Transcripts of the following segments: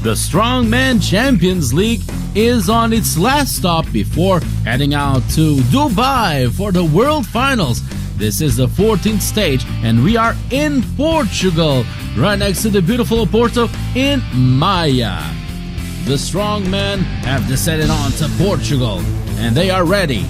The Strongman Champions League is on its last stop before heading out to Dubai for the World Finals. This is the 14th stage and we are in Portugal, right next to the beautiful Porto in Maia. The Strongmen have descended on to Portugal and they are ready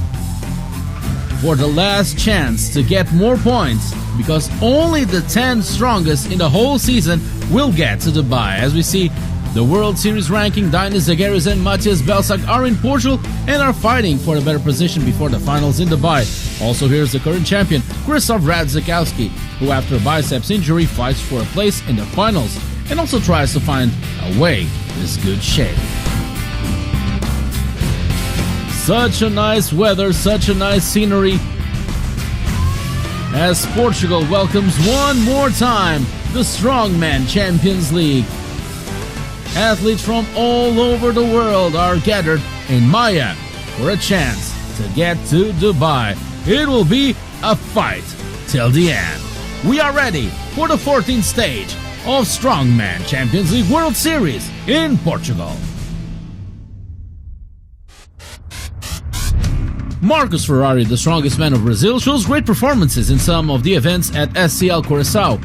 for the last chance to get more points, because only the 10 strongest in the whole season will get to Dubai. As we see, the World Series ranking, Dainis Zagueris and Matthias Belsac are in Portugal and are fighting for a better position before the finals in Dubai. Also, here's the current champion, Krzysztof Radzikowski, who after a biceps injury fights for a place in the finals and also tries to find a way in his good shape. Such a nice weather, such a nice scenery, as Portugal welcomes one more time the Strongman Champions League. Athletes from all over the world are gathered in Maia for a chance to get to Dubai. It will be a fight till the end. We are ready for the 14th stage of Strongman Champions League World Series in Portugal. Marcos Ferrari, the strongest man of Brazil, shows great performances in some of the events at SCL Curaçao.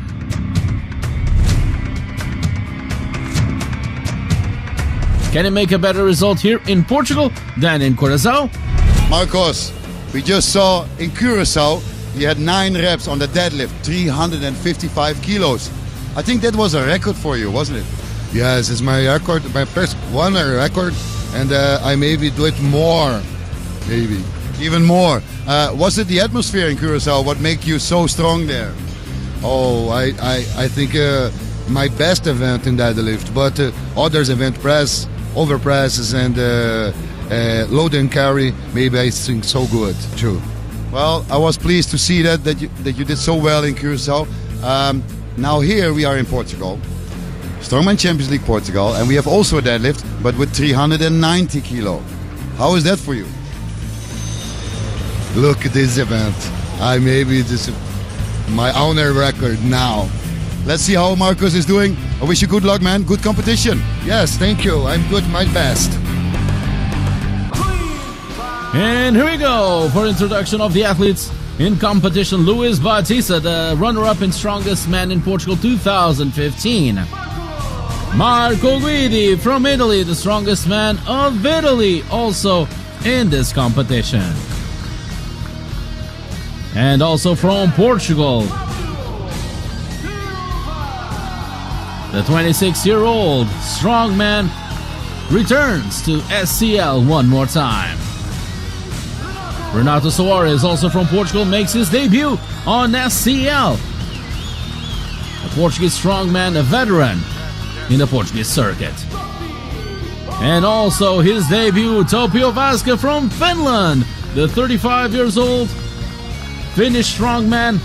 Can he make a better result here in Portugal than in Curaçao? Marcos, we just saw in Curaçao, he had 9 reps on the deadlift, 355 kilos. I think that was a record for you, wasn't it? Yes, it's my record, my first one record, and I maybe do it more, maybe. Even more. Was it the atmosphere in Curaçao what make you so strong there? Oh, I think my best event in deadlift, but others event press, over presses and load and carry, maybe I think so good too. Well, I was pleased to see that you did so well in Curaçao. Now here we are in Portugal, Strongman Champions League Portugal, and we have also a deadlift, but with 390 kilo. How is that for you? Look at this event. I maybe this my owner record now. Let's see how Marcos is doing. I wish you good luck, man. Good competition. Yes, thank you. I'm good, my best. And here we go for introduction of the athletes in competition. Luis Batista, the runner-up in Strongest Man in Portugal 2015. Marco Guidi from Italy, the strongest man of Italy, also in this competition. And also from Portugal, the 26-year-old strongman returns to SCL one more time. Renato Soares, also from Portugal, makes his debut on SCL. A Portuguese strongman, a veteran in the Portuguese circuit. And also his debut, Topio Vasca from Finland, the 35 years old Finnish strongman,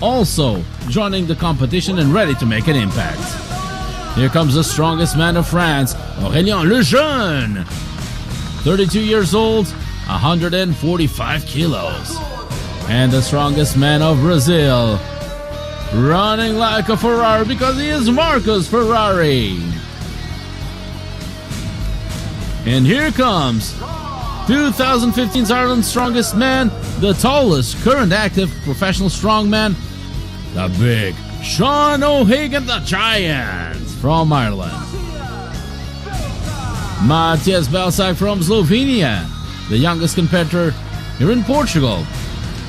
also joining the competition and ready to make an impact. Here comes the strongest man of France, Aurélien Lejeune, 32 years old, 145 kilos. And the strongest man of Brazil, running like a Ferrari because he is Marcos Ferrari. And here comes 2015's Ireland's strongest man, the tallest current active professional strongman, the big Sean O'Hagan, the Giant from Ireland. Matthias Belsac from Slovenia, the youngest competitor here in Portugal.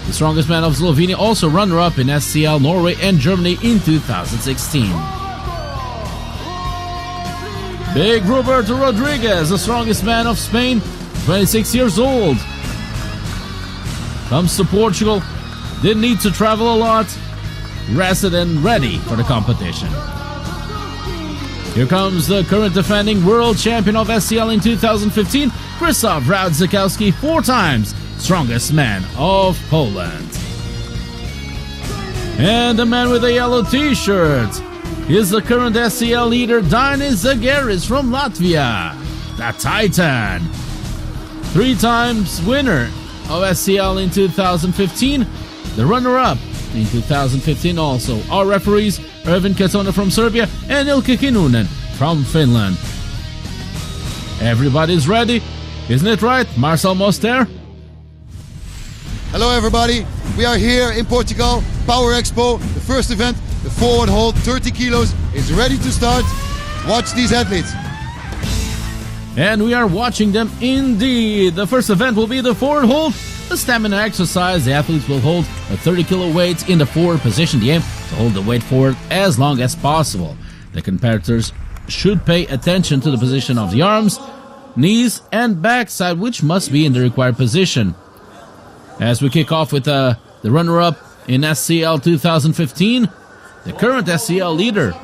The strongest man of Slovenia, also runner-up in SCL Norway and Germany in 2016. Big Roberto Rodriguez, the strongest man of Spain, 26 years old. Comes to Portugal, didn't need to travel a lot, rested and ready for the competition. Here comes the current defending world champion of SCL in 2015, Krzysztof Radzikowski, 4 times strongest man of Poland. And the man with the yellow t-shirt is the current SCL leader, Dainis Zagueris from Latvia, the Titan. 3 times winner of SCL in 2015, the runner-up in 2015 also. Our referees, Ervin Katona from Serbia and Ilke Kinnunen from Finland. Everybody's ready, isn't it right, Marcel Moster? Hello everybody, we are here in Portugal, Power Expo, the first event, the forward hold, 30 kilos, is ready to start. Watch these athletes. And we are watching them indeed. The first event will be the forward hold, a stamina exercise. The athletes will hold a 30 kilo weight in the forward position. The aim to hold the weight forward as long as possible. The competitors should pay attention to the position of the arms, knees and backside, which must be in the required position. As we kick off with the runner-up in SCL 2015, the current SCL leader.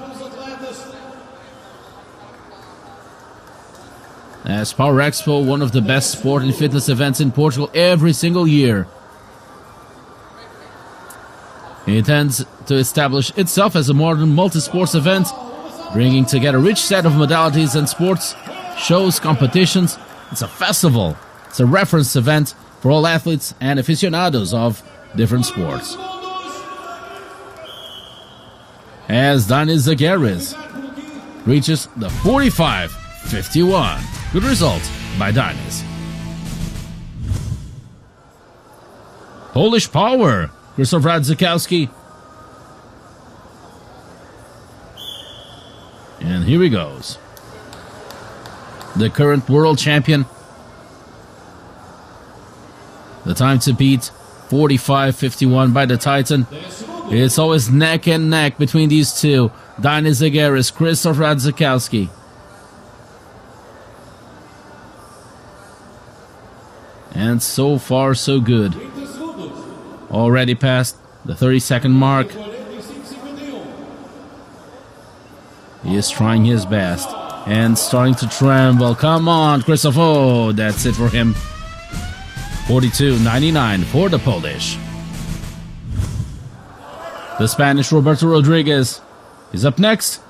As Power Expo, one of the best sport and fitness events in Portugal every single year. It intends to establish itself as a modern multi-sports event, bringing together a rich set of modalities and sports, shows, competitions. It's a festival. It's a reference event for all athletes and aficionados of different sports. As Danis Zagaris reaches the 45.51. Good result by Danis. Polish Power, Krzysztof Radzikowski. And here he goes. The current world champion. The time to beat, 45.51 by the Titan. It's always neck and neck between these two. Danis Zagaris, Krzysztof Radzikowski. And so far, so good. Already past the 30-second mark. He is trying his best. And starting to tremble. Come on, Krzysztof. Oh, that's it for him. 42.99 for the Polish. The Spanish Roberto Rodriguez is up next.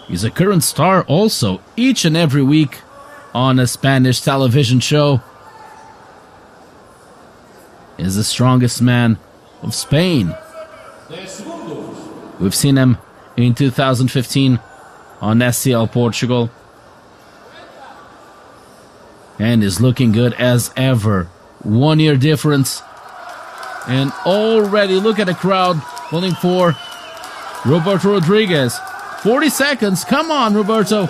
He's a current star also each and every week on a Spanish television show. Is the strongest man of Spain. We've seen him in 2015 on SCL Portugal. And is looking good as ever. 1 year difference. And already look at the crowd pulling for Roberto Rodriguez. 40 seconds. Come on, Roberto.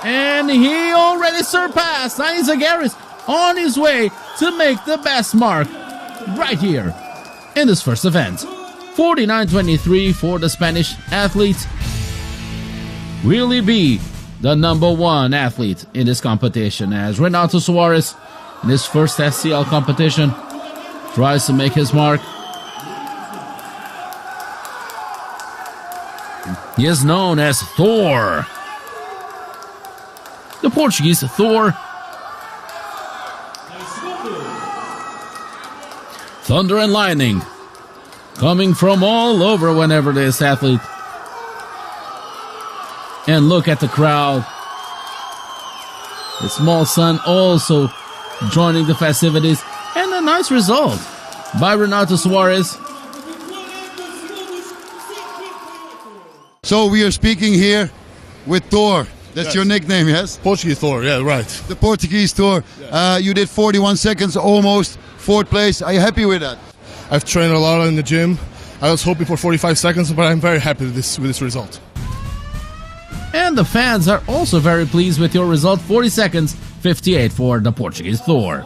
And he already surpassed Danis Zagaris on his way to make the best mark right here in this first event. 49.23 for the Spanish athlete. Really be the #1 athlete in this competition, as Renato Suarez in his first SCL competition tries to make his mark. He is known as Thor. The Portuguese Thor. Thunder and lightning coming from all over whenever this athlete. And look at the crowd. His small son also joining the festivities. And a nice result by Renato Suarez. So we are speaking here with Thor. That's your nickname, yes? Portuguese Thor, yeah, right. The Portuguese Thor. You did 41 seconds, almost 4th place. Are you happy with that? I've trained a lot in the gym. I was hoping for 45 seconds, but I'm very happy with this result. And the fans are also very pleased with your result. 40 seconds, 58 for the Portuguese Thor.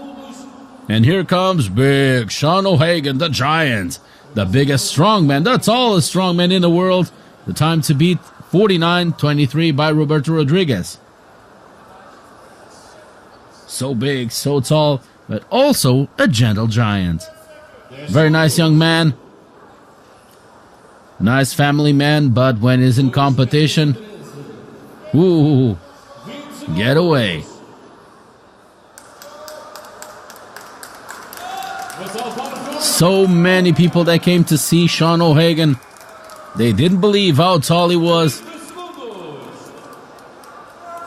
And here comes big Sean O'Hagan, the giant. The biggest strongman, the tallest strongman in the world. The time to beat, 49.23 by Roberto Rodriguez. So big, so tall, but also a gentle giant. Very nice young man. Nice family man, but when he's in competition, ooh, get away. So many people that came to see Sean O'Hagan. They didn't believe how tall he was.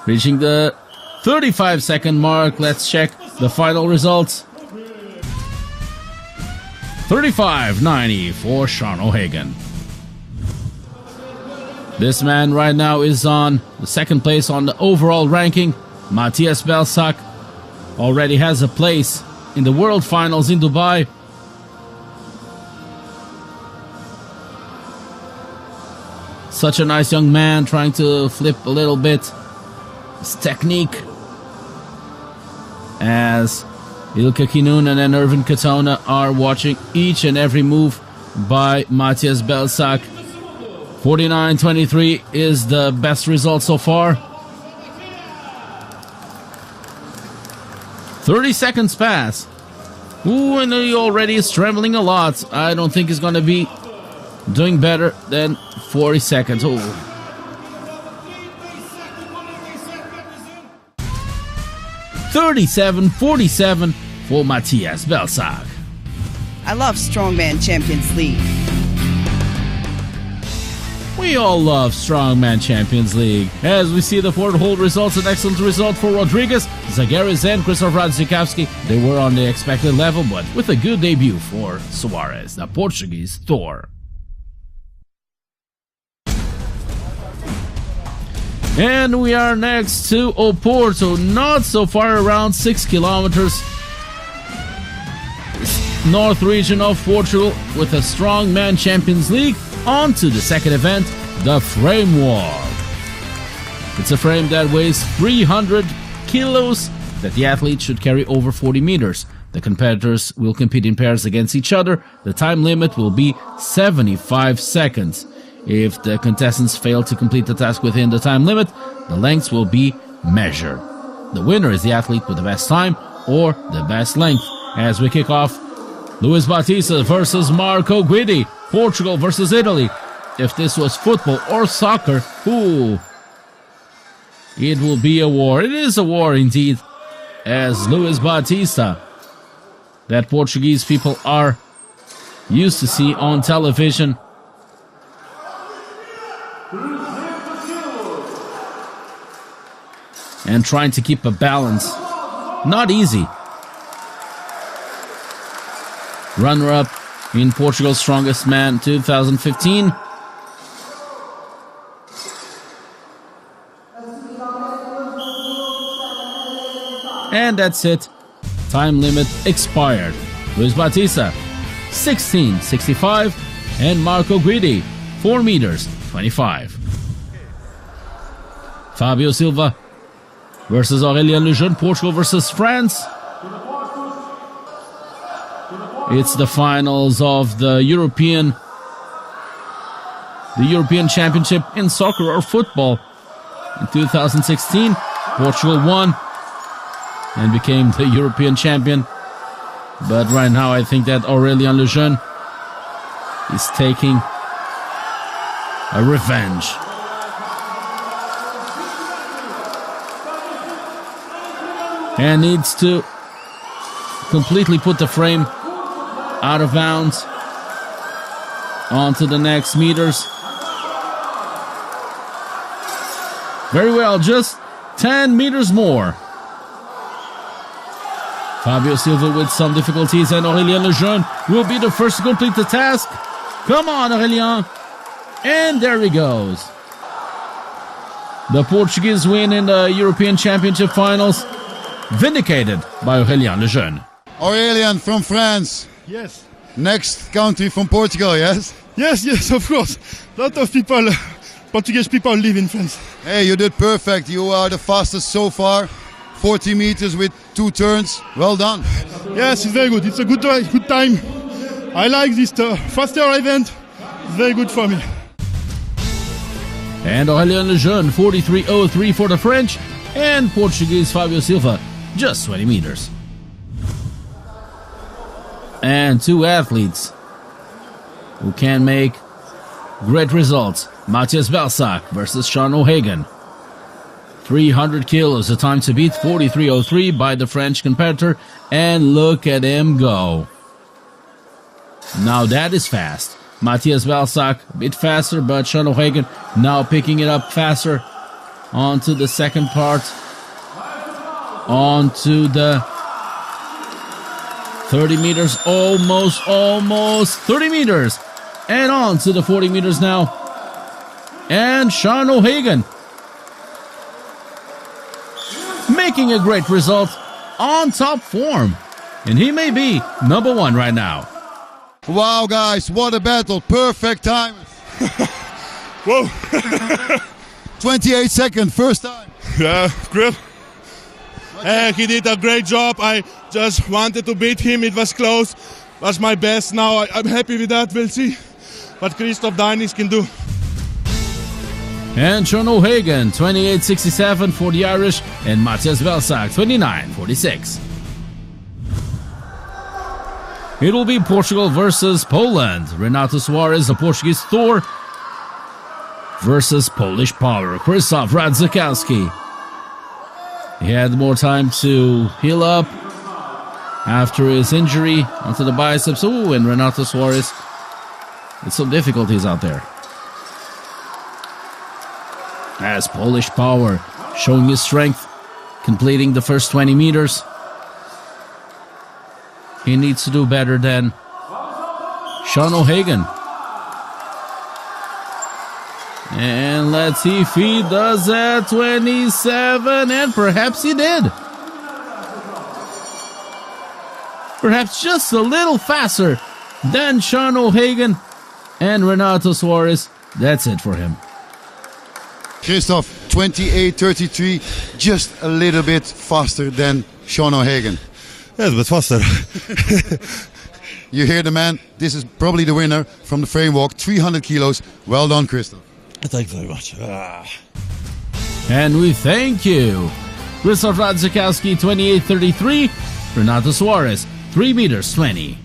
Reaching the 35-second mark. Let's check the final results. 35.90 for Sean O'Hagan. This man right now is on the second place on the overall ranking. Matthias Belsac already has a place in the World Finals in Dubai. Such a nice young man, trying to flip a little bit. His technique, as Ilkka Kinnunen and Irvin Katona are watching each and every move by Matthias Belsac. 49.23 is the best result so far. 30 seconds pass. Ooh, and he already is trembling a lot. I don't think he's going to be doing better than 40 seconds. Ooh. $37.47 for Matthias Belsac. I love Strongman Champions League. We all love Strongman Champions League. As we see the four-hole results, an excellent result for Rodriguez, Zagaris and Krzysztof Radzikowski. They were on the expected level, but with a good debut for Soares, the Portuguese Thor. And we are next to Oporto, not so far, around 6 kilometers. North region of Portugal with a Strongman Champions League. On to the second event, the frame walk. It's a frame that weighs 300 kilos that the athlete should carry over 40 meters. The competitors will compete in pairs against each other. The time limit will be 75 seconds. If the contestants fail to complete the task within the time limit, the lengths will be measured. The winner is the athlete with the best time or the best length. As we kick off, Luis Batista versus Marco Guidi. Portugal versus Italy. If this was football or soccer, ooh, it will be a war. It is a war indeed. As Luis Batista, that Portuguese people are used to see on television. And trying to keep a balance. Not easy. Runner-up in Portugal's Strongest Man 2015. And that's it. Time limit expired. Luis Batista, 16.65. And Marco Guidi, 4 meters, 25. Fabio Silva versus Aurélien Lejeune, Portugal versus France. It's the finals of the European Championship in soccer or football. In 2016, Portugal won and became the European champion. But right now, I think that Aurélien Lejeune is taking a revenge. And needs to completely put the frame out of bounds onto the next meters. Very well, just 10 meters more. Fabio Silva with some difficulties, and Aurélien Lejeune will be the first to complete the task. Come on, Aurélien. And there he goes. The Portuguese win in the European Championship finals, vindicated by Aurélien Lejeune. Aurélien from France. Yes. Next country from Portugal, yes? Yes, of course. A lot of people, Portuguese people live in France. Hey, you did perfect. You are the fastest so far. 40 meters with 2 turns. Well done. Yes, it's very good. It's a good time. I like this faster event. It's very good for me. And Aurélien Lejeune, 43.03 for the French, and Portuguese Fabio Silva, just 20 meters. And 2 athletes who can make great results. Matthias Belsac versus Sean O'Hagan. 300 kilos, the time to beat, 43.03 by the French competitor. And look at him go. Now that is fast. Matthias Belsac a bit faster, but Sean O'Hagan now picking it up faster. Onto the second part. Onto the 30 meters, almost 30 meters. And on to the 40 meters now. and Sean O'Hagan making a great result, on top form, and he may be number one right now. Wow, guys, what a battle. Perfect time. Whoa. 28 seconds, first time. Yeah, great. He did a great job. I just wanted to beat him. It was close. Was my best. Now I'm happy with that. We'll see what Christoph Dainis can do. And Sean O'Hagan, 28.67 for the Irish, and Matthias Belsack, 29.46. It will be Portugal versus Poland. Renato Suarez, the Portuguese Thor, versus Polish Power, Krzysztof Radzikowski. He had more time to heal up after his injury onto the biceps. Ooh, and Renato Suarez, it's some difficulties out there. As Polish Power showing his strength, completing the first 20 meters. He needs to do better than Sean O'Hagan. And let's see if he does that. 27, and perhaps he did. Perhaps just a little faster than Sean O'Hagan and Renato Suarez. That's it for him. Christoph, 28.33, just a little bit faster than Sean O'Hagan. Yes, but faster. You hear the man, this is probably the winner from the frame walk, 300 kilos. Well done, Christoph. Thank you very much. And we thank you. Krzysztof Radzikowski, 28.33. Renato Suarez, 3 meters 20.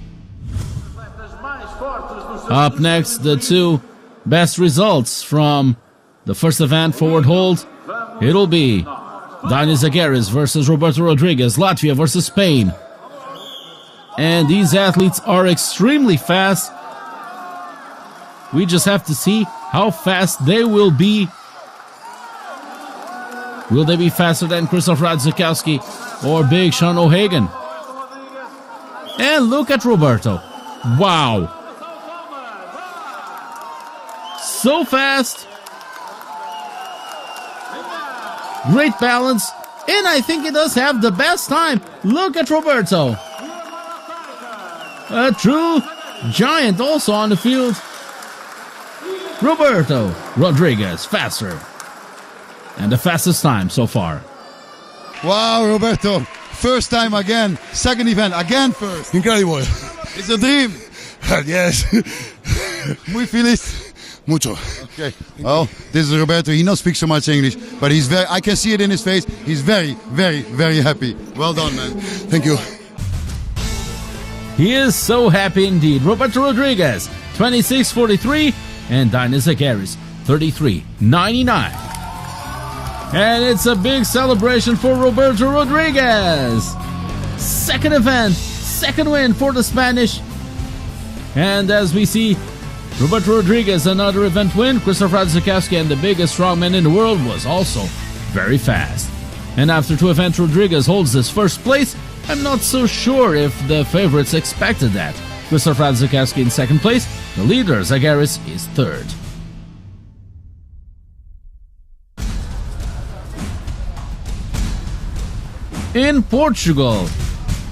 Up next, the two best results from the first event, forward hold. It'll be Dainis Zagaris versus Roberto Rodriguez, Latvia versus Spain. And these athletes are extremely fast. We just have to see how fast they will be. Will they be faster than Krzysztof Radzikowski or Big Sean O'Hagan? And look at Roberto. Wow. So fast. Great balance. And I think he does have the best time. Look at Roberto. A true giant also on the field. Roberto Rodriguez, faster. And the fastest time so far. Wow, Roberto. First time again. Second event, again first. Incredible. It's a dream. Yes. Muy feliz. Mucho. Okay. Well, this is Roberto. He not speak so much English, but he's very, I can see it in his face. He's very, very, very happy. Well done, man. Thank you. He is so happy indeed. Roberto Rodriguez, 26.43, and Dainis Zagaris, 33.99. And it's a big celebration for Roberto Rodriguez. Second event, second win for the Spanish. And as we see, Roberto Rodriguez, another event win. Krzysztof Radzikowski, and the biggest strongman in the world, was also very fast. And after two events, Rodriguez holds this first place. I'm not so sure if the favorites expected that. Krzysztof Radzikowski in second place. The leader, Zagaris, is third. In Portugal,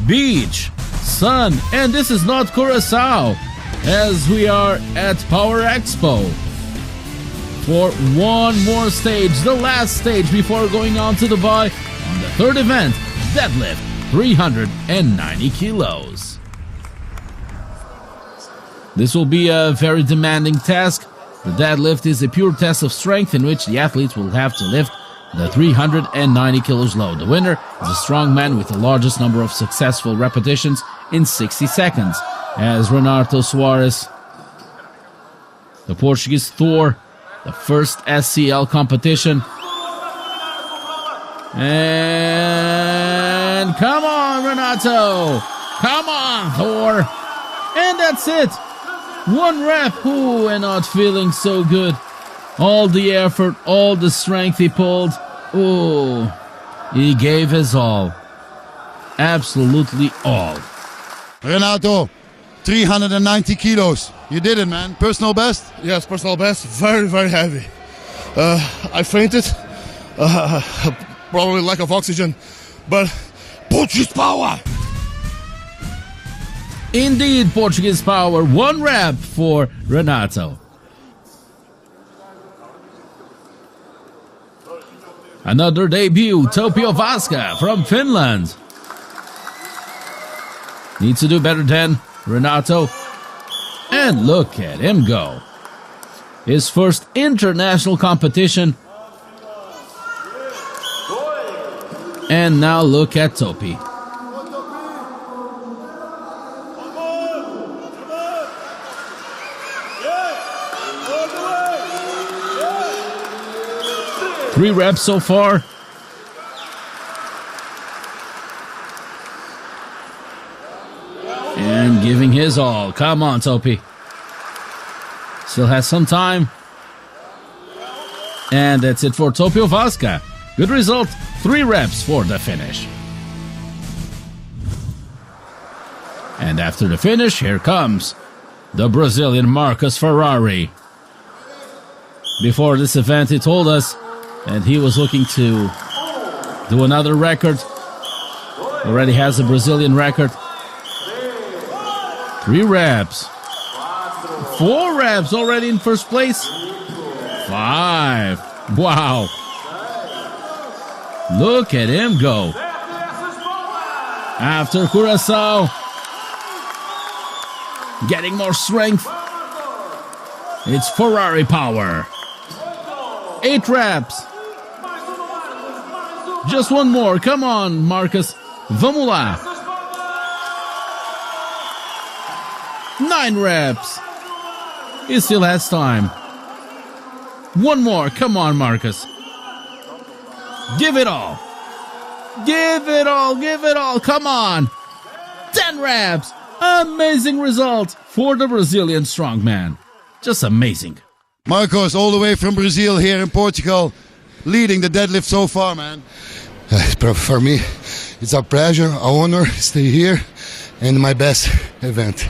beach, sun, and this is not Curaçao, as we are at Power Expo for one more stage, the last stage before going on to Dubai on the third event, deadlift, 390 kilos. This will be a very demanding task. The deadlift is a pure test of strength in which the athletes will have to lift the 390 kilos load. The winner is a strongman with the largest number of successful repetitions in 60 seconds. As Renato Suarez, the Portuguese Thor, the first SCL competition. And come on, Renato! Come on, Thor! And that's it! One rep, ooh, and not feeling so good. All the effort, all the strength he pulled. Ooh, he gave his all. Absolutely all. Renato, 390 kilos. You did it, man. Personal best? Yes, personal best. Very, very heavy. I fainted, probably lack of oxygen, but Portuguese power! Indeed, Portuguese power. 1 rep for Renato. Another debut, Tapio Vaska from Finland. Needs to do better than Renato. And look at him go. His first international competition. And now look at Topi. Three reps so far. And giving his all. Come on, Topi. Still has some time. And that's it for Tapio Vaska. Good result. 3 reps for the finish. And after the finish, here comes the Brazilian Marcus Ferrari. Before this event, he told us that he was looking to do another record. Already has a Brazilian record. 3 reps. 4 reps already in first place. 5. Wow. Look at him go. After Curaçao. Getting more strength. It's Ferrari power. 8 reps. Just 1 more. Come on, Marcus. Vamos lá. 9 reps. He still has time. 1 more. Come on, Marcus. Give it all. Give it all. Give it all. Come on. 10 reps. Amazing result for the Brazilian strongman. Just amazing. Marcos, all the way from Brazil here in Portugal, leading the deadlift so far, man. For me, it's a pleasure, an honor to stay here, and my best event.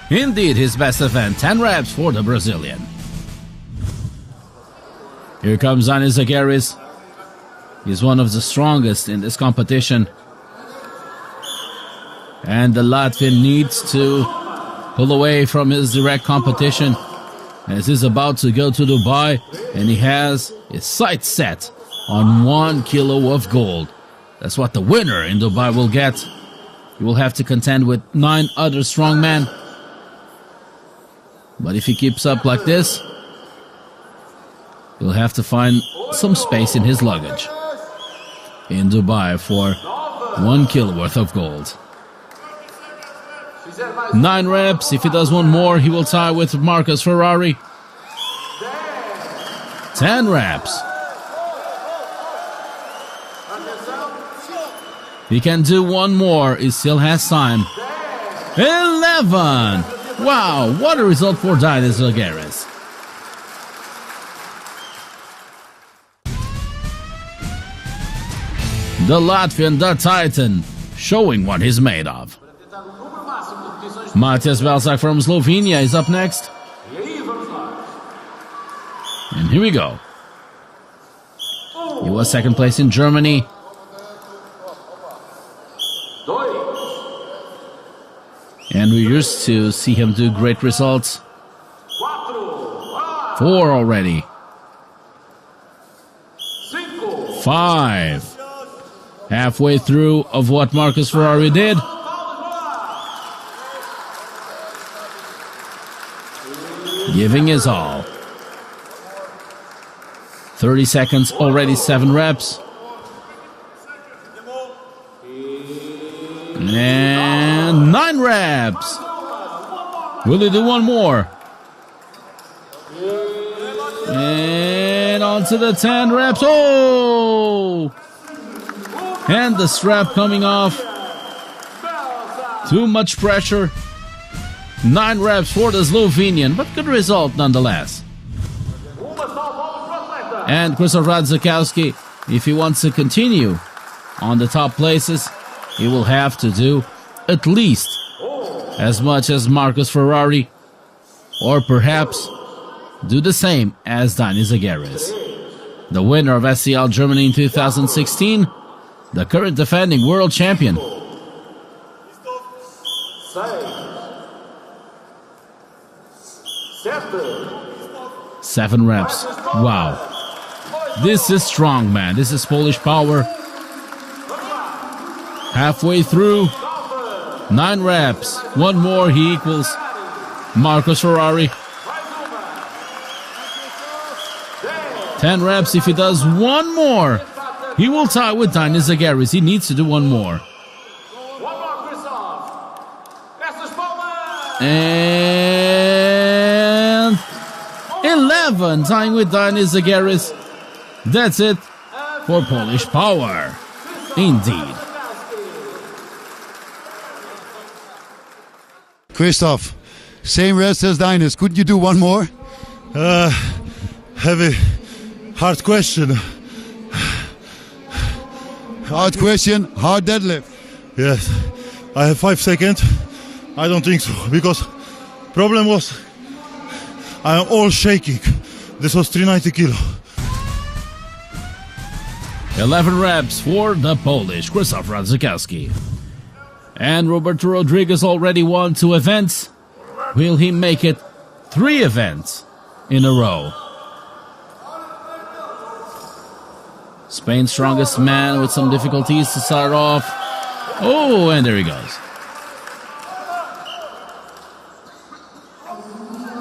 Indeed, his best event. 10 reps for the Brazilian. Here comes Anis Zagaris. He's one of the strongest in this competition. And the Latvian needs to pull away from his direct competition as he's about to go to Dubai, and he has his sights set on 1 kilo of gold. That's what the winner in Dubai will get. He will have to contend with 9 other strongmen. But if he keeps up like this, he'll have to find some space in his luggage in Dubai for 1 kilo worth of gold. 9 reps. If he does 1 more, he will tie with Marcus Ferrari. 10 reps. He can do 1 more. He still has time. 11. Wow, what a result for Anis Zagaris. The Latvian, the Titan, showing what he's made of. Matthias Belsak from Slovenia is up next. And here we go. He was 2nd place in Germany. And we used to see him do great results. 4 already. 5. Halfway through of what Marcus Ferrari did. Giving his all. 30 seconds, already 7 reps. And 9 reps. Will he do 1 more? And on to the 10 reps. Oh! And the strap coming off. Too much pressure. 9 reps for the Slovenian, but good result nonetheless. And Krzysztof Radzikowski, if he wants to continue on the top places, he will have to do at least as much as Marcus Ferrari, or perhaps do the same as Dani Zagaris. The winner of SCL Germany in 2016, the current defending world champion. 7 reps. Wow. This is Strongman. This is Polish power. Halfway through. 9 reps. 1 more, he equals Marcos Ferrari. 10 reps. If he does 1 more, he will tie with Dani Zagaris. He needs to do 1 more. And 11, tying with Dani Zagaris. That's it for Polish power. Indeed. Christoph, same rest as Dinas. Could you do 1 more? Heavy, hard question. Hard question, hard deadlift. Yes, I have 5 seconds. I don't think so, because problem was I am all shaking. This was 390 kilo. 11 reps for the Polish Krzysztof Radzikowski. And Roberto Rodriguez already won 2 events. Will he make it 3 events in a row? Spain's strongest man with some difficulties to start off. Oh, and there he goes.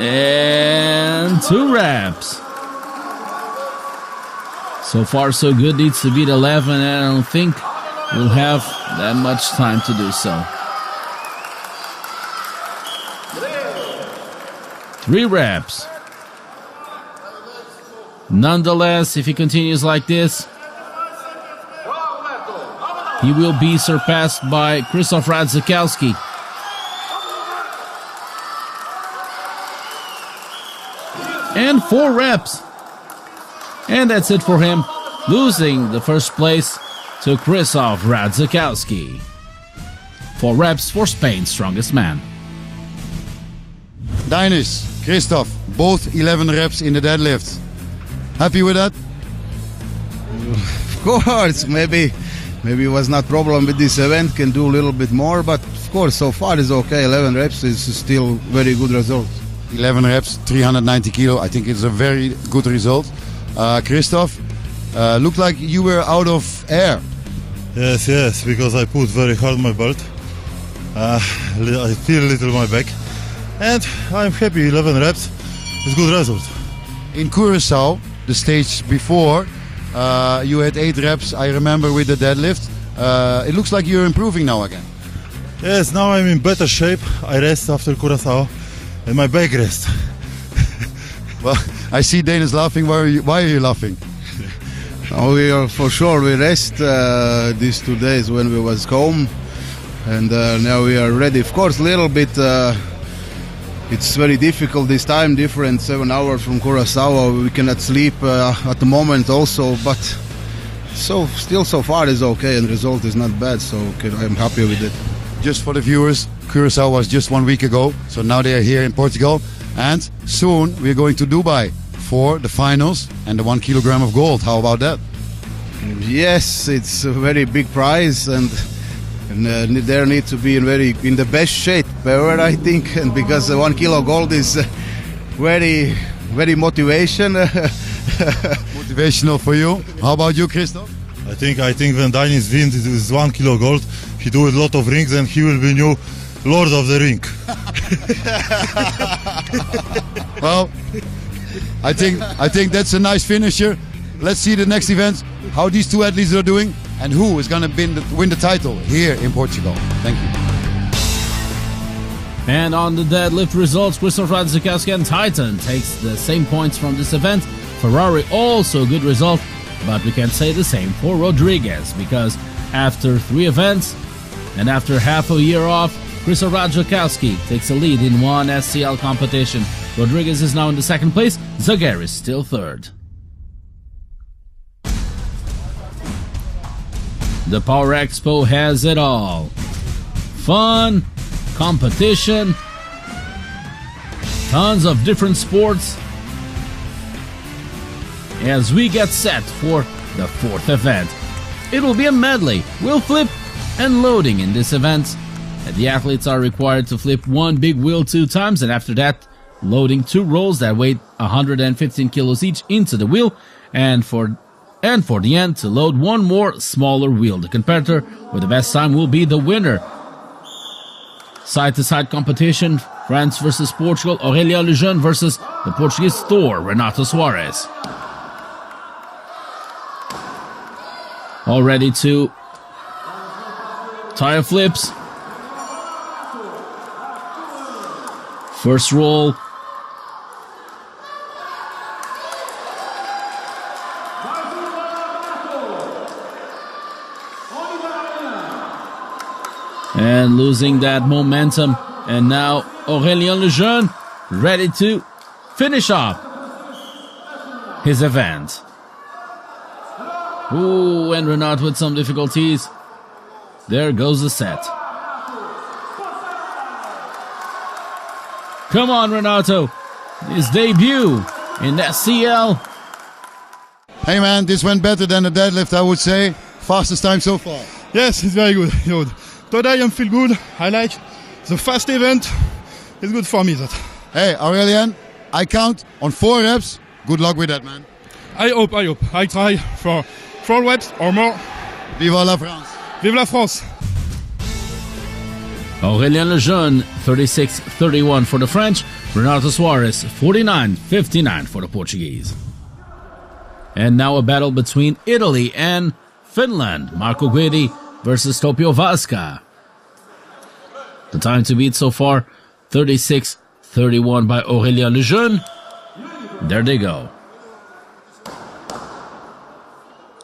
And 2 reps. So far, so good. Needs to beat 11, and I don't think we'll have that much time to do so. 3 reps. Nonetheless, if he continues like this, he will be surpassed by Krzysztof Radzikowski. And 4 reps. And that's it for him, losing the first place to Krzysztof Radzikowski. 4 reps for Spain's strongest man. Dinas, Christoph, both 11 reps in the deadlift. Happy with that? Of course, maybe it was not problem with this event, can do a little bit more, but of course so far is okay. 11 reps is still very good result. 11 reps, 390 kilo. I think it's a very good result. Christoph, looked like you were out of air. Yes, because I put very hard my belt. I feel a little my back. And I'm happy, 11 reps. It's good result. In Curacao, the stage before, you had 8 reps, I remember, with the deadlift. It looks like you're improving now again. Yes, now I'm in better shape. I rest after Curacao and my back rest. Well, I see Dana's laughing. Why are you laughing? Oh, we are for sure. We rest these 2 days when we was home, and now we are ready. Of course, a little bit. It's very difficult this time. Different 7 hours from Curacao. We cannot sleep at the moment also, but still so far is okay, and result is not bad. So I'm happy with it. Just for the viewers, Curacao was just 1 week ago, so now they are here in Portugal, and soon we're going to Dubai for the finals and the 1 kilogram of gold. How about that? Yes, it's a very big prize, and there need to be in the best shape ever, I think, and because 1 kilo gold is very Motivational for you. How about you, Christoph? I think when Danis wins with 1 kilo gold, he do a lot of rings and he will be new Lord of the Ring. Well, I think that's a nice finisher. Let's see the next event, how these 2 athletes are doing, and who is going to win the title here in Portugal. Thank you. And on the deadlift results, Krzysztof Radzikowski and Titan takes the same points from this event. Ferrari also good result, but we can't say the same for Rodriguez, because after 3 events and after half a year off, Krzysztof Radzikowski takes a lead in 1 SCL competition. Rodriguez is now in the 2nd place, Zagaris still 3rd. The Power Expo has it all. Fun, competition, tons of different sports, as we get set for the fourth event. It will be a medley, wheel flip and loading in this event. And the athletes are required to flip one big wheel 2 times, and after that, loading 2 rolls that weigh 115 kilos each into the wheel, and for the end to load 1 more smaller wheel. The competitor with the best time will be the winner. Side-to-side competition, France versus Portugal, Aurélien Lejeune versus the Portuguese Thor, Renato Soares. All ready to tire flips. First roll. And losing that momentum. And now Aurélien Lejeune ready to finish off his event. Ooh, and Renato with some difficulties. There goes the set. Come on, Renato. His debut in that CL. Hey man, this went better than the deadlift, I would say. Fastest time so far. Yes, it's very good. Today I feel good. I like the fast event. It's good for me. That. Hey, Aurélien, I count on 4 reps. Good luck with that, man. I hope. I try for 4 reps or more. Vive la France. Vive la France. Aurélien Lejeune, 36-31 for the French. Renato Soares, 49-59 for the Portuguese. And now a battle between Italy and Finland. Marco Guidi versus Topio Vasca. The time to beat so far, 36-31 by Aurélien Lejeune. There they go.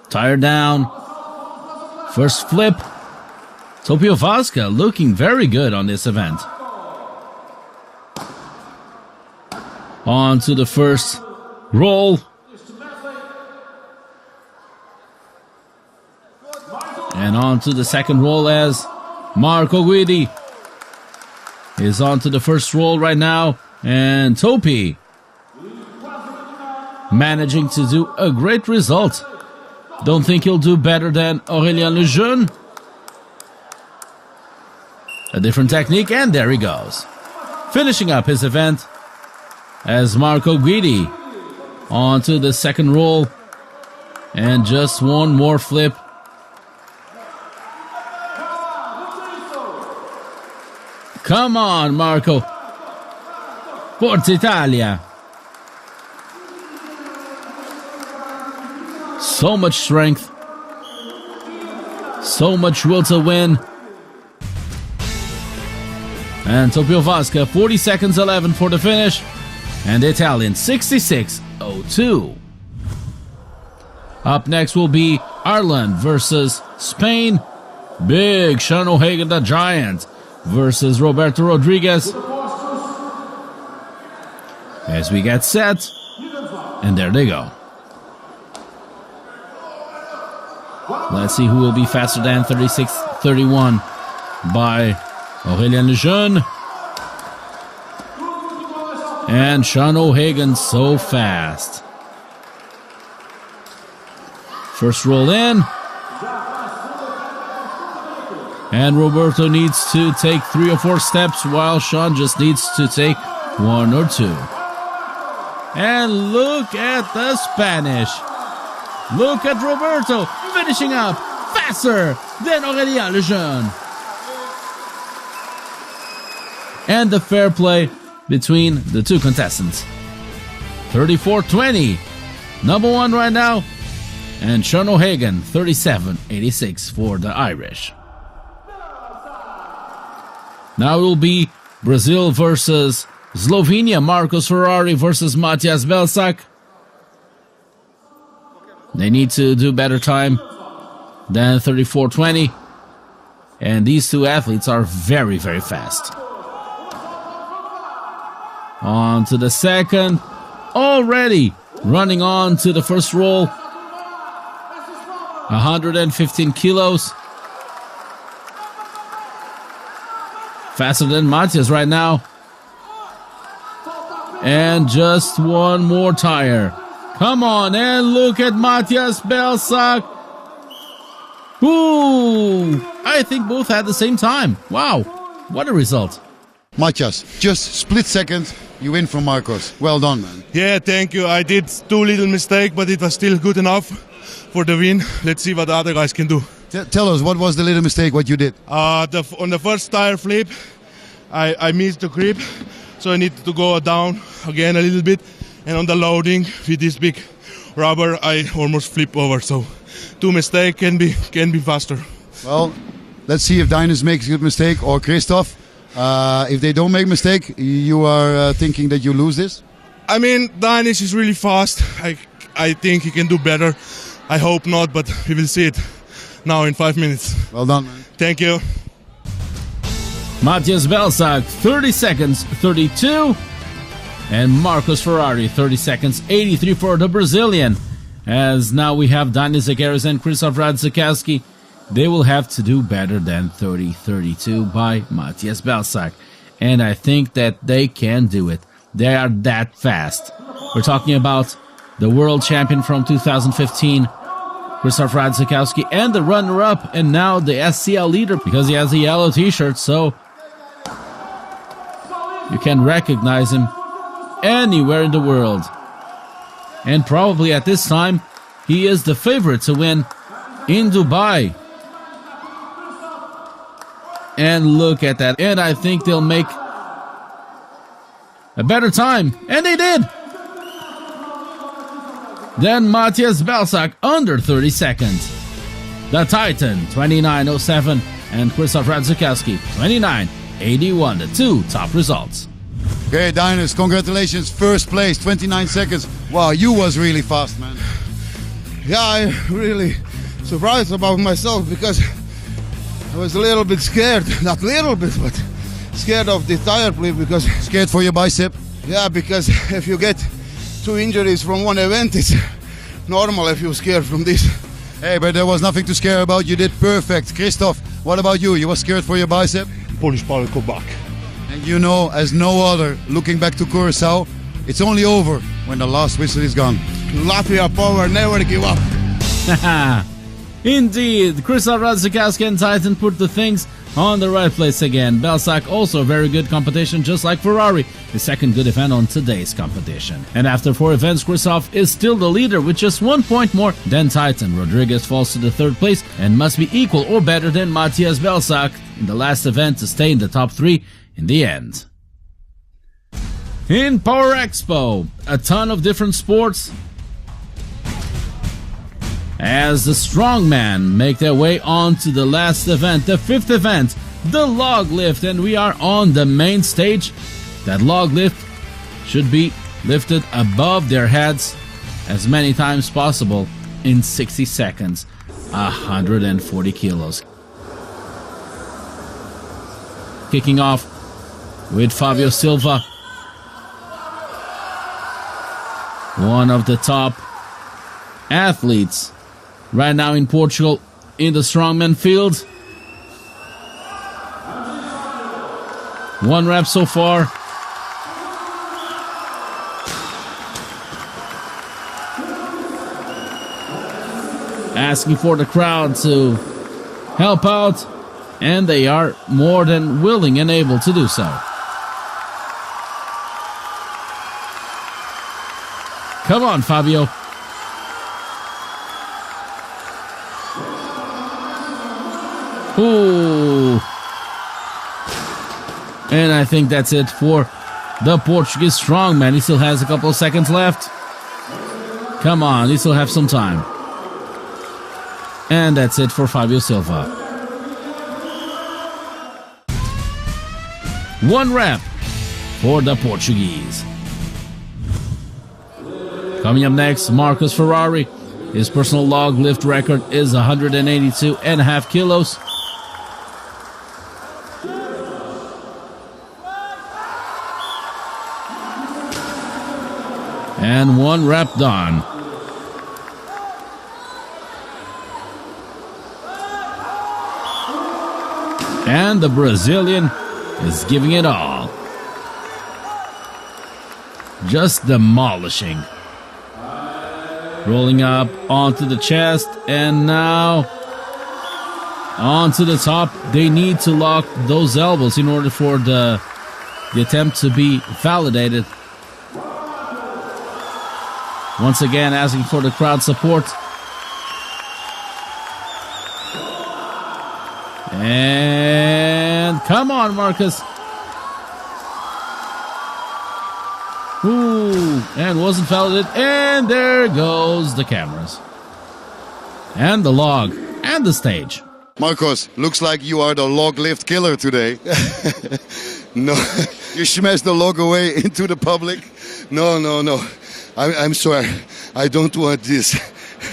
Tire down. First flip. Topio Vasca looking very good on this event. On to the first roll. And on to the second roll as Marco Guidi is on to the first roll right now. And Topi managing to do a great result. Don't think he'll do better than Aurélien Lejeune. A different technique, and there he goes. Finishing up his event as Marco Guidi on to the second roll. And just one more flip. Come on, Marco. Forza Italia. So much strength. So much will to win. And Topio Vasca, 40 seconds 11 for the finish. And the Italian, 66.02. Up next will be Ireland versus Spain. Big Sean O'Hagan, the Giant, versus Roberto Rodriguez. As we get set. And there they go. Let's see who will be faster than 36-31 by Aurélien Lejeune. And Sean O'Hagan so fast. First roll in. And Roberto needs to take 3 or 4 steps while Sean just needs to take 1 or 2. And look at the Spanish. Look at Roberto finishing up faster than Aurélien Lejeune. And the fair play between the two contestants. 34-20. Number 1 right now. And Sean O'Hagan, 37-86 for the Irish. Now it will be Brazil versus Slovenia. Marcos Ferrari versus Matias Belsak. They need to do better time than 34-20. And these two athletes are very, very fast. On to the second. Already running on to the first roll. 115 kilos. Faster than Matias right now. And just one more tire. Come on, and look at Matthias Belsak. Ooh, I think both had the same time. Wow, what a result. Matthias, just split second, you win from Marcos. Well done, man. Yeah, thank you. I did 2 little mistakes, but it was still good enough for the win. Let's see what the other guys can do. Tell us, what was the little mistake, what you did? On the first tire flip, I missed the grip, so I needed to go down again a little bit. And on the loading with this big rubber, I almost flip over. So 2 mistakes can be faster. Well, let's see if Dynus makes a good mistake or Christoph. If they don't make a mistake, you are thinking that you lose this? I mean, Dynus is really fast. I think he can do better. I hope not, but we will see it now in 5 minutes. Well done, man. Thank you. Matthias Belsak, 30 seconds, 32. And Marcos Ferrari, 30 seconds, 83 for the Brazilian. As now we have Dynus Zakaris and Krzysztof Radzikowski. They will have to do better than 30-32 by Matthias Belsak. And I think that they can do it. They are that fast. We're talking about the world champion from 2015, Krzysztof Radzikowski, and the runner-up, and now the SCL leader, because he has a yellow t-shirt, so you can recognize him anywhere in the world. And probably at this time, he is the favorite to win in Dubai. And look at that. And I think they'll make a better time. And they did. Then Matthias Belsak under 30 seconds. The Titan, 29.07. And Krzysztof Radzikowski, 29.81. The 2 top results. Okay, Dynus, congratulations. First place, 29 seconds. Wow, you was really fast, man. Yeah, I'm really surprised about myself because I was a little bit scared. Not a little bit, but scared of the tire flip because... Scared for your bicep? Yeah, because if you get 2 injuries from one event, it's normal if you're scared from this. Hey, but there was nothing to scare about. You did perfect. Christoph, what about you? You were scared for your bicep? Polish power go back. And you know, as no other, looking back to Curacao, it's only over when the last whistle is gone. Latvia power, never give up. Indeed, Krzysztof Radzikowski and Titan put the things on the right place again. Belsak also a very good competition, just like Ferrari, his second good event on today's competition. And after 4 events, Krzysztof is still the leader with just 1 point more than Titan. Rodriguez falls to the 3rd place and must be equal or better than Matthias Belsak in the last event to stay in the top 3 in the end. In Power Expo, a ton of different sports as the Strongman make their way on to the last event, the 5th event, the log lift, and we are on the main stage. That log lift should be lifted above their heads as many times possible in 60 seconds, 140 kilos. Kicking off with Fabio Silva, one of the top athletes right now in Portugal in the strongman field. 1 rep so far. Asking for the crowd to help out, and they are more than willing and able to do so. Come on, Fabio. Ooh. And I think that's it for the Portuguese strongman. He still has a couple of seconds left. Come on, he still have some time. And that's it for Fabio Silva. 1 rep for the Portuguese. Coming up next, Marcos Ferrari. His personal log lift record is 182.5 kilos. And 1 rep done. And the Brazilian is giving it all. Just demolishing Rolling up onto the chest, and now onto the top. They need to lock those elbows in order for the attempt to be validated. Once again, asking for the crowd support. And come on, Marcus. Ooh, and wasn't validated. And there goes the cameras. And the log. And the stage. Marcos, looks like you are the log lift killer today. No, you smashed the log away into the public. No. I'm sorry. I don't want this.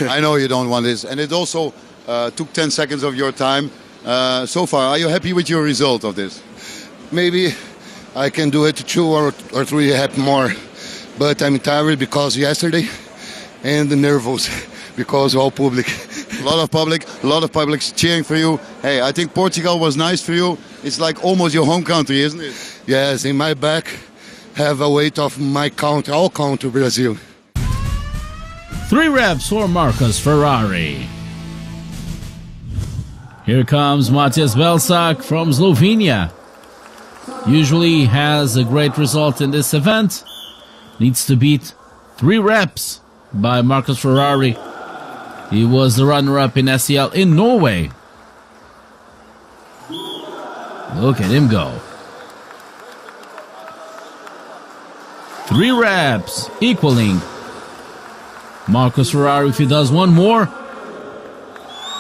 I know you don't want this. And it also took 10 seconds of your time. So far, are you happy with your result of this? Maybe I can do it 2 or 3 reps more. But I'm tired because yesterday and nervous because all public. A lot of public cheering for you. Hey, I think Portugal was nice for you. It's like almost your home country, isn't it? Yes, in my back have a weight of my country, all country, Brazil. 3 reps for Marcus Ferrari. Here comes Matthias Belsak from Slovenia. Usually has a great result in this event. Needs to beat 3 reps by Marcus Ferrari. He was the runner-up in SEL in Norway. Look at him go. 3 reps, equaling Marcus Ferrari. If he does one more,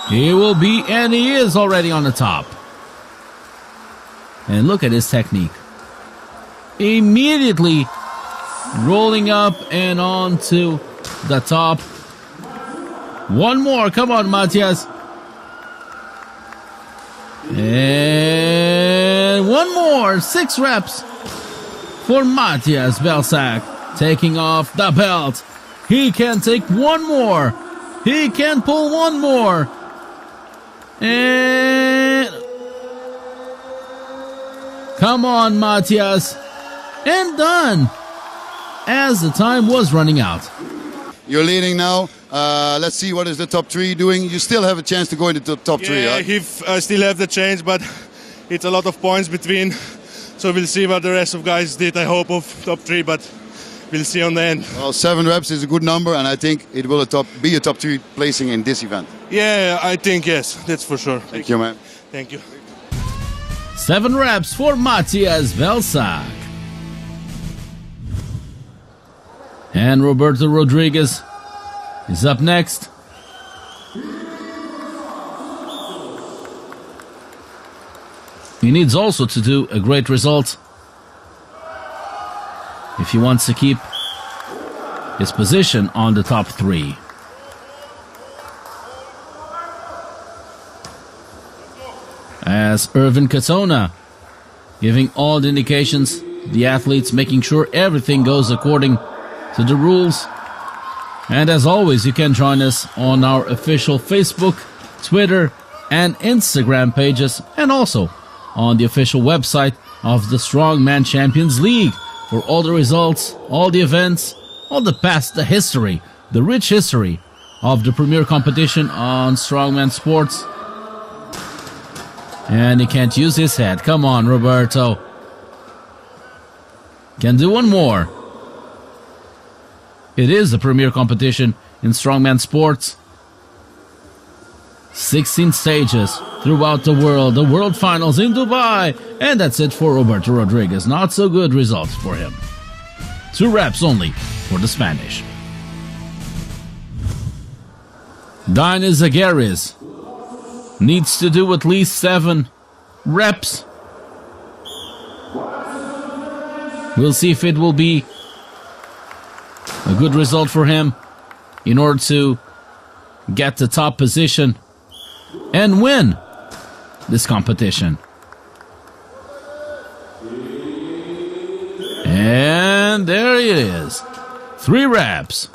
he will be, and he is already on the top. And look at his technique. Immediately rolling up and on to the top. One more, come on, Matthias. And one more, 6 reps for Matthias Belsak. Taking off the belt. He can take one more. He can pull one more. And come on, Matthias. And done. As the time was running out. You're leading now. Let's see what is the top 3 doing. You still have a chance to go into the top 3, Yeah, right? I still have the chance, but it's a lot of points between. So we'll see what the rest of guys did. I hope of top 3, but we'll see on the end. Well, 7 reps is a good number, and I think it will be a top 3 placing in this event. Yeah, I think yes, that's for sure. Thank you, man. Thank you. 7 reps for Matthias Belsak. And Roberto Rodriguez is up next. He needs also to do a great result if he wants to keep his position on the top 3. As Irvin Katona giving all the indications, the athletes making sure everything goes according to the rules. And as always, you can join us on our official Facebook, Twitter, and Instagram pages, and also on the official website of the Strongman Champions League for all the results, all the events, all the past, the history, the rich history of the premier competition on Strongman Sports. And he can't use his head. Come on, Roberto. Can do one more. It is the premier competition in Strongman Sports. 16 stages throughout the world finals in Dubai. And that's it for Roberto Rodriguez. Not so good results for him. 2 reps only for the Spanish. Dainis Zagaris needs to do at least 7 reps. We'll see if it will be a good result for him in order to get the top position and win this competition. And there it is. 3 reps.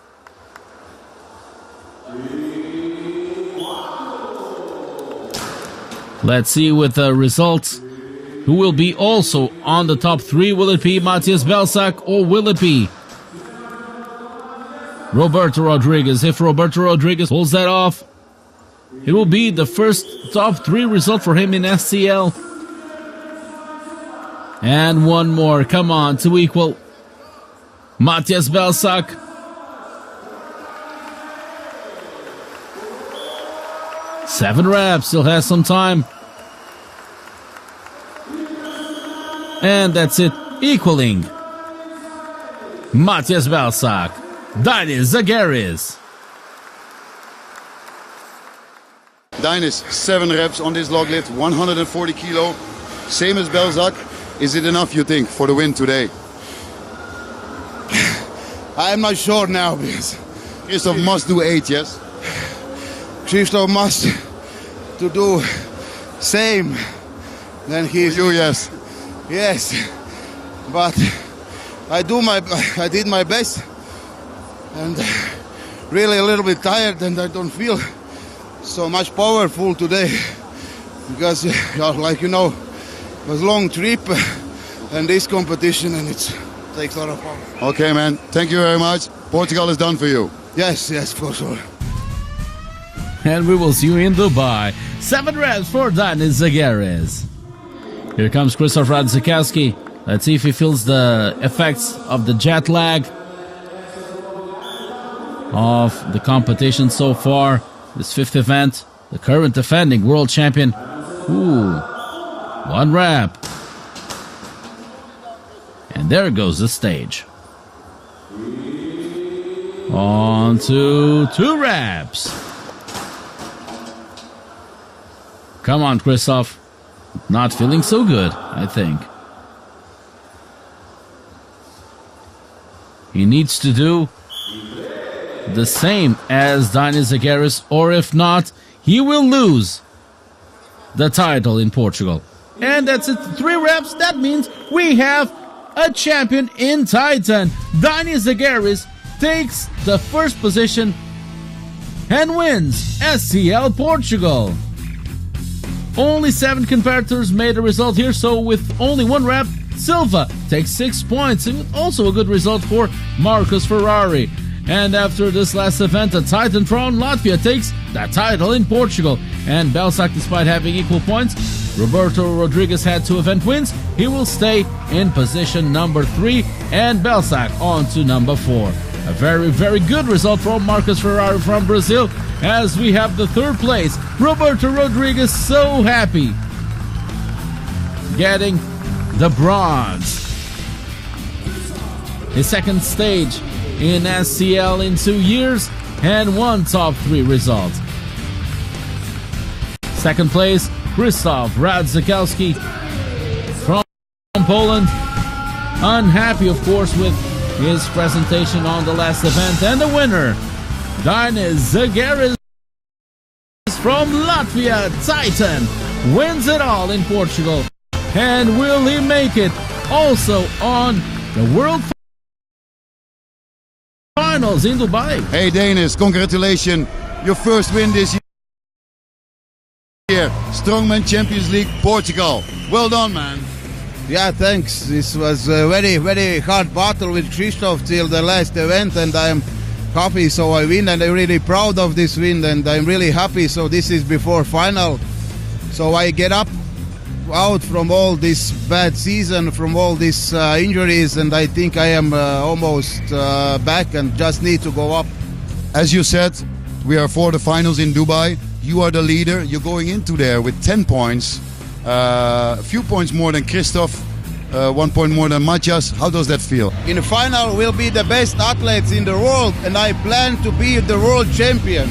Let's see with the results who will be also on the top 3. Will it be Matthias Belsak or will it be Roberto Rodriguez. If Roberto Rodriguez pulls that off, it will be the first top 3 result for him in SCL. And one more. Come on, to equal. Matthias Belsac. Seven reps, still has some time. And that's it, equaling Matthias Belsac. Dainis Zagaris. Dainis, 7 reps on this log lift, 140 kilo, same as Belsac. Is it enough, you think, for the win today? I'm not sure now because Christoph must do 8, yes? Christoph must to do same than he's You, yes. yes, but I did my best and really a little bit tired and I don't feel so much powerful today because like you know it was a long trip and this competition and it takes a lot of power. Okay, man. Thank you very much. Portugal is done for you. Yes, for sure. And we will see you in Dubai. 7 reps for Dainis Zagaris. Here comes Krzysztof Radzikowski. Let's see if he feels the effects of the jet lag of the competition so far. This 5th event, the current defending world champion. Ooh, 1 rep. And there goes the stage. On to 2 reps. Come on, Krzysztof. Not feeling so good, I think. He needs to do the same as Dainis Zagaris, or if not, he will lose the title in Portugal. And that's it, 3 reps. That means we have a champion in Titan. Dainis Zagaris takes the first position and wins SCL Portugal. Only 7 competitors made a result here, so with only 1 rep, Silva takes 6 points, and also a good result for Marcus Ferrari. And after this last event, a Titan from Latvia takes the title in Portugal. And Belsac, despite having equal points, Roberto Rodriguez had 2 event wins. He will stay in position number 3, and Belsac on to number 4. A very, very good result from Marcus Ferrari from Brazil, as we have the 3rd place. Roberto Rodriguez so happy getting the bronze. His 2nd stage in SCL in 2 years and 1 top 3 result. 2nd place, Krzysztof Radzikowski from Poland. Unhappy, of course, with his presentation on the last event. And the winner, Dainis Zagaris from Latvia, Titan, wins it all in Portugal. And will he make it also on the World Finals in Dubai? Hey, Dainis, congratulations. Your first win this year. Strongman Champions League, Portugal. Well done, man. Yeah, thanks. This was a very, very hard battle with Krzysztof till the last event, and I'm happy so I win, and I'm really proud of this win, and I'm really happy. So this is before final, so I get out from all this bad season, from all these injuries, and I think I am almost back and just need to go up. As you said, we are for the finals in Dubai. You are the leader. You're going into there with 10 points. A few points more than Krzysztof, 1 point more than Matthias. How does that feel? In the final, we'll be the best athletes in the world, and I plan to be the world champion.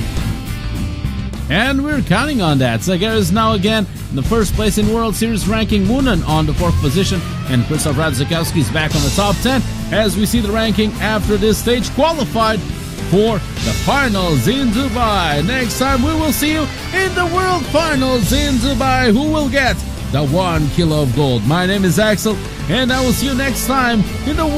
And we're counting on that. Zagaris is now again in the 1st place in World Series ranking. Moonen on the 4th position, and Krzysztof Radzikowski is back on the top 10. As we see the ranking after this stage, qualified for the finals in Dubai. Next time we will see you in the World Finals in Dubai. Who will get the 1 kilo of gold? My name is Axel, and I will see you next time in the World